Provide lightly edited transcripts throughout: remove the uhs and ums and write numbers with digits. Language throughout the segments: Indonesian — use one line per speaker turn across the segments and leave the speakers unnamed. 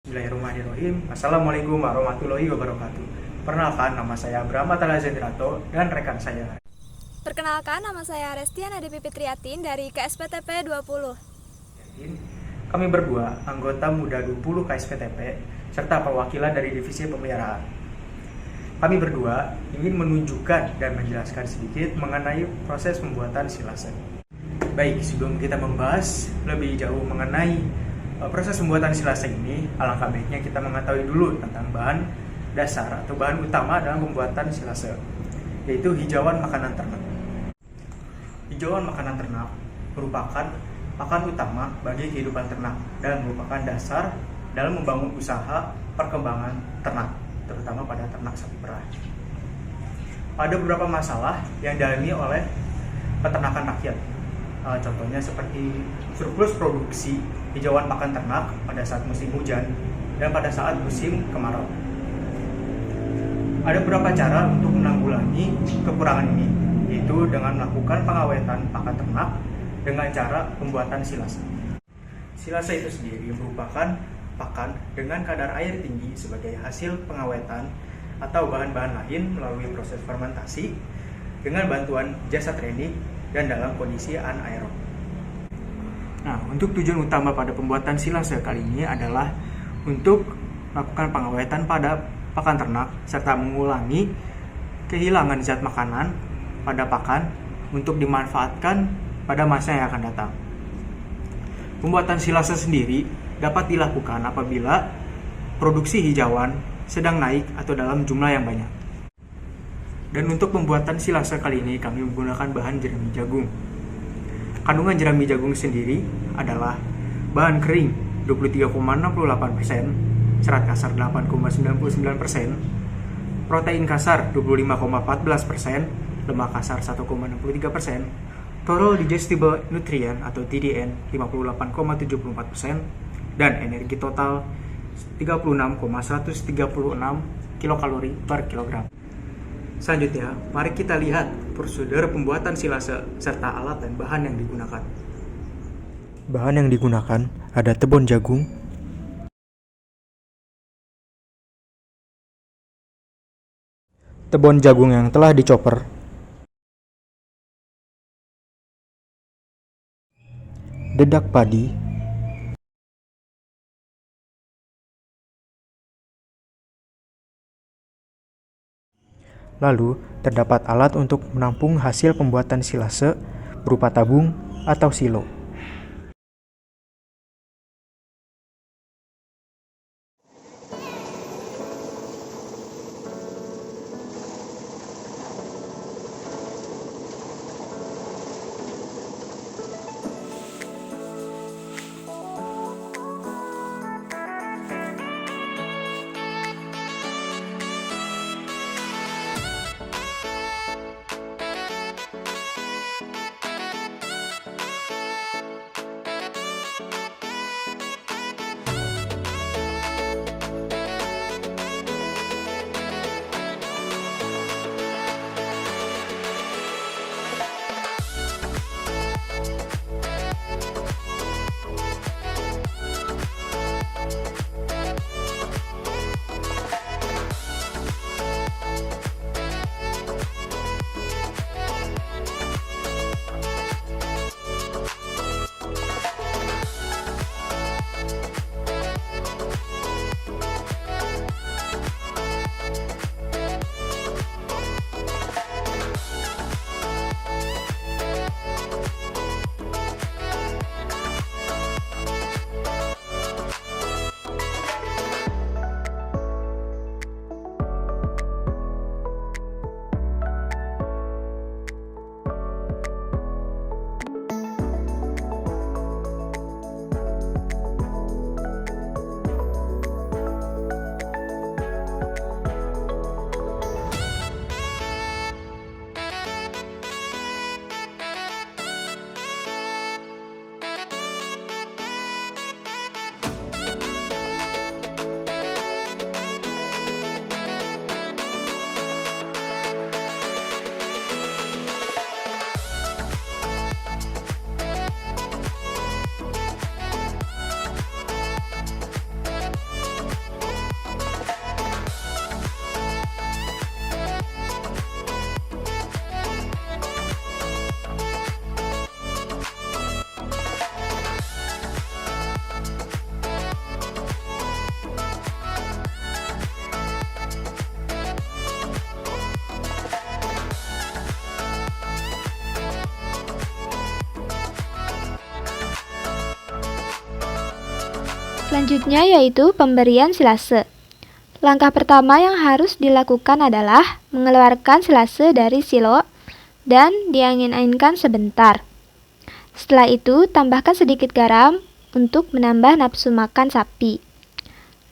Bismillahirrahmanirrahim. Assalamualaikum warahmatullahi wabarakatuh. Perkenalkan, nama saya Abraham Atala Zendrato dan rekan saya.
Perkenalkan, nama saya Restiana Devi Fitriatin dari KSPTP 20.
Kami berdua anggota Muda 20 KSPTP serta perwakilan dari Divisi Pemeliharaan. Kami berdua ingin menunjukkan dan menjelaskan sedikit mengenai proses pembuatan silase. Baik, sebelum kita membahas lebih jauh mengenai proses pembuatan silase ini, alangkah baiknya kita mengetahui dulu tentang bahan dasar atau bahan utama dalam pembuatan silase, yaitu hijauan makanan ternak. Hijauan makanan ternak merupakan pakan utama bagi kehidupan ternak dan merupakan dasar dalam membangun usaha perkembangan ternak, terutama pada ternak sapi perah. Ada beberapa masalah yang dialami oleh peternakan rakyat. Contohnya seperti surplus produksi hijauan pakan ternak pada saat musim hujan dan pada saat musim kemarau. Ada beberapa cara untuk menanggulangi kekurangan ini, yaitu dengan melakukan pengawetan pakan ternak dengan cara pembuatan silase. Silase itu sendiri merupakan pakan dengan kadar air tinggi sebagai hasil pengawetan atau bahan-bahan lain melalui proses fermentasi dengan bantuan jasa training dan dalam kondisi anaerob. Nah, untuk tujuan utama pada pembuatan silase kali ini adalah untuk melakukan pengawetan pada pakan ternak serta mengulangi kehilangan zat makanan pada pakan untuk dimanfaatkan pada masa yang akan datang. Pembuatan silase sendiri dapat dilakukan apabila produksi hijauan sedang naik atau dalam jumlah yang banyak. Dan untuk pembuatan silase kali ini kami menggunakan bahan jerami jagung. Kandungan jerami jagung sendiri adalah bahan kering 23,68%, serat kasar 8,99%, protein kasar 25,14%, lemak kasar 1,63%, total digestible nutrient atau TDN 58,74%, dan energi total 36,136 kilokalori per kilogram. Selanjutnya, mari kita lihat prosedur pembuatan silase serta alat dan bahan yang digunakan. Bahan yang digunakan ada tepung jagung, tepung jagung yang telah dicoper, dedak padi, lalu terdapat alat untuk menampung hasil pembuatan silase berupa tabung atau silo.
Selanjutnya yaitu pemberian silase. Langkah pertama yang harus dilakukan adalah mengeluarkan silase dari silo dan diangin-anginkan sebentar. Setelah itu, tambahkan sedikit garam untuk menambah nafsu makan sapi.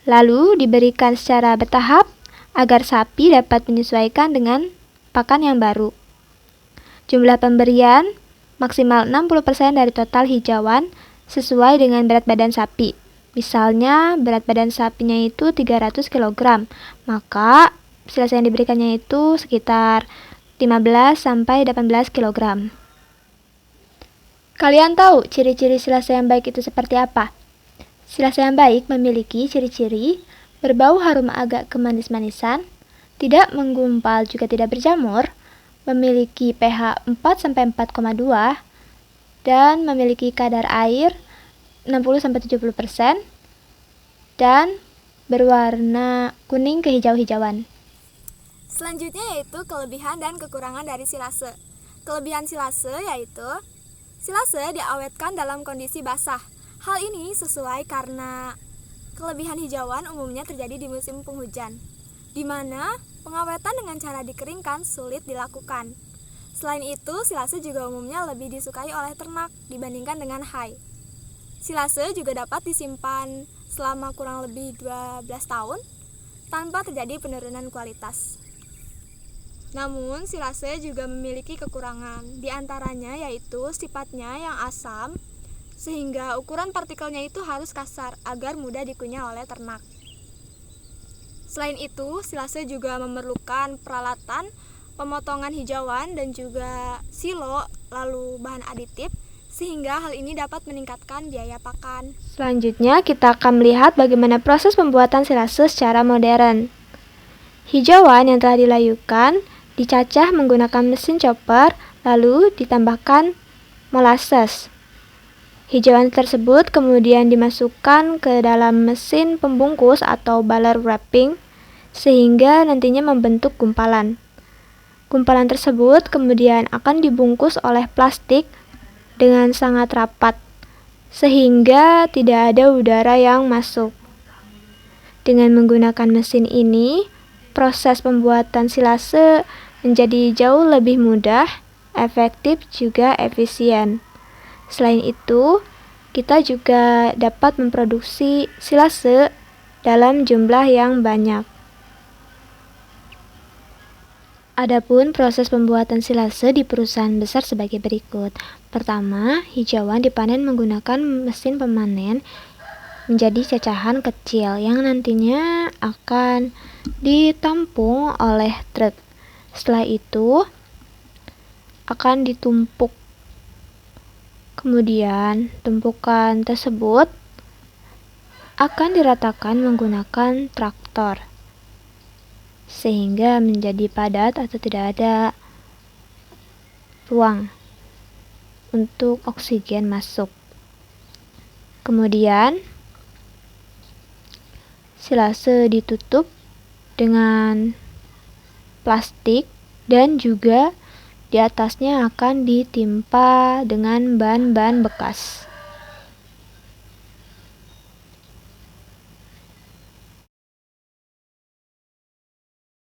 Lalu diberikan secara bertahap agar sapi dapat menyesuaikan dengan pakan yang baru. Jumlah pemberian maksimal 60% dari total hijauan sesuai dengan berat badan sapi. Misalnya berat badan sapinya itu 300 kg, maka silase yang diberikannya itu sekitar 15-18 kg. Kalian tahu ciri-ciri silase yang baik itu seperti apa? Silase yang baik memiliki ciri-ciri berbau harum agak kemanis-manisan, tidak menggumpal juga tidak berjamur, memiliki pH 4-4,2, dan memiliki kadar air 60-70%, dan berwarna kuning kehijau-hijauan.
Selanjutnya yaitu kelebihan dan kekurangan dari silase. Kelebihan silase yaitu silase diawetkan dalam kondisi basah. Hal ini sesuai karena kelebihan hijauan umumnya terjadi di musim penghujan, di mana pengawetan dengan cara dikeringkan sulit dilakukan. Selain itu, silase juga umumnya lebih disukai oleh ternak dibandingkan dengan hay. Silase juga dapat disimpan selama kurang lebih 12 tahun tanpa terjadi penurunan kualitas. Namun, silase juga memiliki kekurangan, di antaranya yaitu sifatnya yang asam, sehingga ukuran partikelnya itu harus kasar agar mudah dikunyah oleh ternak. Selain itu, silase juga memerlukan peralatan pemotongan hijauan dan juga silo, lalu bahan aditif, sehingga hal ini dapat meningkatkan biaya pakan.
Selanjutnya, kita akan melihat bagaimana proses pembuatan silase secara modern. Hijauan yang telah dilayukan dicacah menggunakan mesin chopper, lalu ditambahkan molasses. Hijauan tersebut kemudian dimasukkan ke dalam mesin pembungkus atau baler wrapping, sehingga nantinya membentuk gumpalan. Gumpalan tersebut kemudian akan dibungkus oleh plastik dengan sangat rapat, sehingga tidak ada udara yang masuk. Dengan menggunakan mesin ini, proses pembuatan silase menjadi jauh lebih mudah, efektif, juga efisien. Selain itu, kita juga dapat memproduksi silase dalam jumlah yang banyak. Adapun proses pembuatan silase di perusahaan besar sebagai berikut. Pertama, hijauan dipanen menggunakan mesin pemanen menjadi cacahan kecil yang nantinya akan ditampung oleh truk. Setelah itu akan ditumpuk. Kemudian tumpukan tersebut akan diratakan menggunakan traktor, sehingga menjadi padat atau tidak ada ruang untuk oksigen masuk. Kemudian silase ditutup dengan plastik dan juga di atasnya akan ditimpa dengan ban-ban bekas.